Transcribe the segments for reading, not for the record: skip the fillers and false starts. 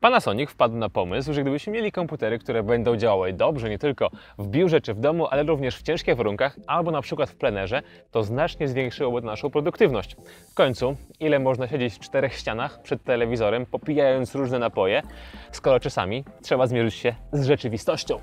Panasonic wpadł na pomysł, że gdybyśmy mieli komputery, które będą działały dobrze nie tylko w biurze czy w domu, ale również w ciężkich warunkach albo na przykład w plenerze, to znacznie zwiększyłoby naszą produktywność. W końcu, ile można siedzieć w czterech ścianach przed telewizorem, popijając różne napoje, skoro czasami trzeba zmierzyć się z rzeczywistością.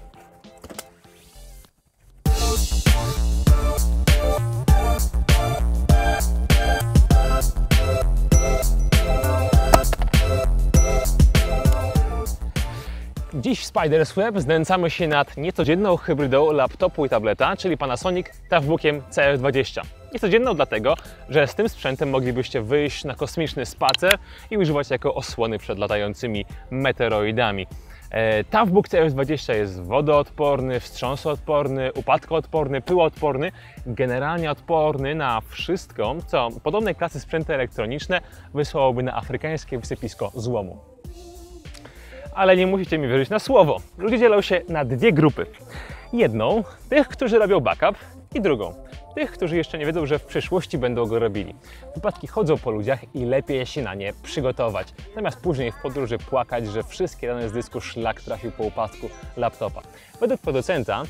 Dziś w Spiders Web znęcamy się nad niecodzienną hybrydą laptopu i tableta, czyli Panasonic Toughbookiem CF20. Niecodzienną dlatego, że z tym sprzętem moglibyście wyjść na kosmiczny spacer i używać jako osłony przed latającymi meteoroidami. Toughbook CF20 jest wodoodporny, wstrząsoodporny, upadkoodporny, pyłoodporny, generalnie odporny na wszystko, co podobnej klasy sprzęty elektroniczne wysłałoby na afrykańskie wysypisko złomu. Ale nie musicie mi wierzyć na słowo. Ludzie dzielą się na dwie grupy. Jedną, tych, którzy robią backup, i drugą, tych, którzy jeszcze nie wiedzą, że w przyszłości będą go robili. Wypadki chodzą po ludziach i lepiej się na nie przygotować, zamiast później w podróży płakać, że wszystkie dane z dysku szlak trafił po upadku laptopa. Według producenta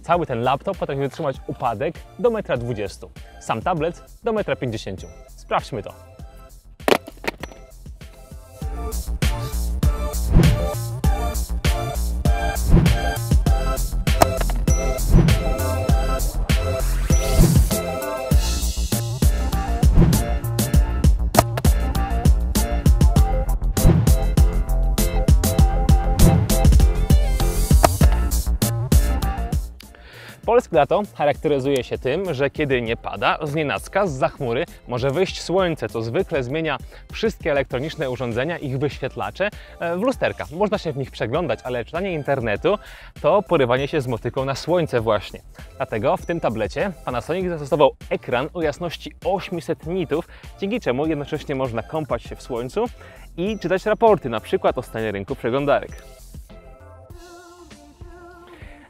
cały ten laptop potrafi wytrzymać upadek do 1,20 m, sam tablet do 1,50 m. Sprawdźmy to. Polskie lato charakteryzuje się tym, że kiedy nie pada, znienacka zza chmury może wyjść słońce, co zwykle zmienia wszystkie elektroniczne urządzenia, ich wyświetlacze w lusterka. Można się w nich przeglądać, ale czytanie internetu to porywanie się z motyką na słońce właśnie. Dlatego w tym tablecie Panasonic zastosował ekran o jasności 800 nitów, dzięki czemu jednocześnie można kąpać się w słońcu i czytać raporty, na przykład o stanie rynku przeglądarek.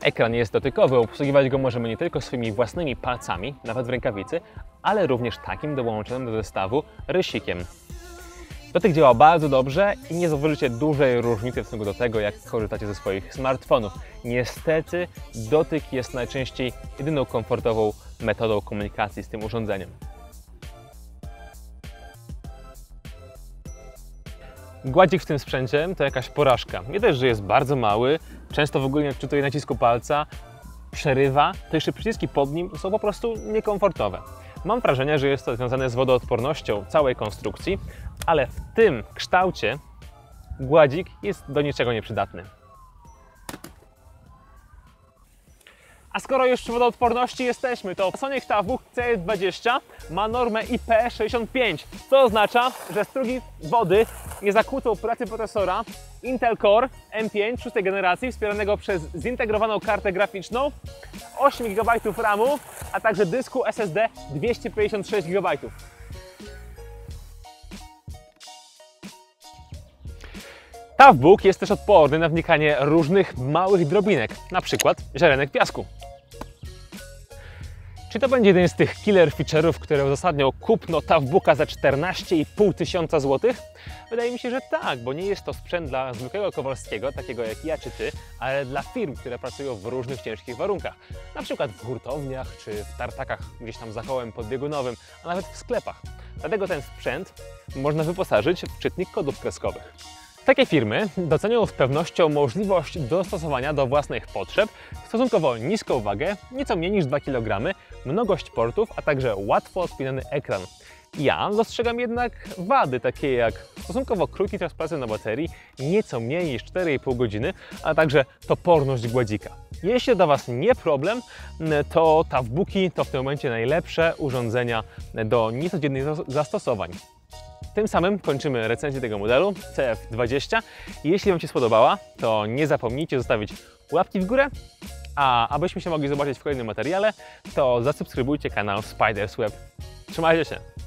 Ekran jest dotykowy, obsługiwać go możemy nie tylko swoimi własnymi palcami, nawet w rękawicy, ale również takim dołączonym do zestawu rysikiem. Dotyk działa bardzo dobrze i nie zauważycie dużej różnicy w stosunku do tego, jak korzystacie ze swoich smartfonów. Niestety dotyk jest najczęściej jedyną komfortową metodą komunikacji z tym urządzeniem. Gładzik w tym sprzęcie to jakaś porażka. Nie dość, że jest bardzo mały, często w ogóle nie odczytuje nacisku palca, przerywa, to jeszcze przyciski pod nim są po prostu niekomfortowe. Mam wrażenie, że jest to związane z wodoodpornością całej konstrukcji, ale w tym kształcie gładzik jest do niczego nieprzydatny. A skoro już przy wodoodporności jesteśmy, to Panasonic Toughbook CF20 ma normę IP65, co oznacza, że strugi wody nie zakłócą pracy procesora Intel Core M5 6. generacji wspieranego przez zintegrowaną kartę graficzną, 8 GB RAMu, a także dysku SSD 256 GB. Toughbook jest też odporny na wnikanie różnych małych drobinek, np. ziarenek piasku. Czy to będzie jeden z tych killer feature'ów, które uzasadnią kupno Toughbooka za 14,5 tysiąca złotych? Wydaje mi się, że tak, bo nie jest to sprzęt dla zwykłego Kowalskiego, takiego jak ja czy Ty, ale dla firm, które pracują w różnych ciężkich warunkach. Na przykład w hurtowniach czy w tartakach gdzieś tam za kołem podbiegunowym, a nawet w sklepach. Dlatego ten sprzęt można wyposażyć w czytnik kodów kreskowych. Takie firmy docenią z pewnością możliwość dostosowania do własnych potrzeb, stosunkowo niską wagę, nieco mniej niż 2 kg, mnogość portów, a także łatwo odpinany ekran. Ja dostrzegam jednak wady, takie jak stosunkowo krótki czas pracy na baterii, nieco mniej niż 4,5 godziny, a także toporność gładzika. Jeśli to dla Was nie problem, to Toughbooki to w tym momencie najlepsze urządzenia do niecodziennych zastosowań. Tym samym kończymy recenzję tego modelu CF20. Jeśli Wam się spodobała, to nie zapomnijcie zostawić łapki w górę, a abyśmy się mogli zobaczyć w kolejnym materiale, to zasubskrybujcie kanał Spiders Web. Trzymajcie się!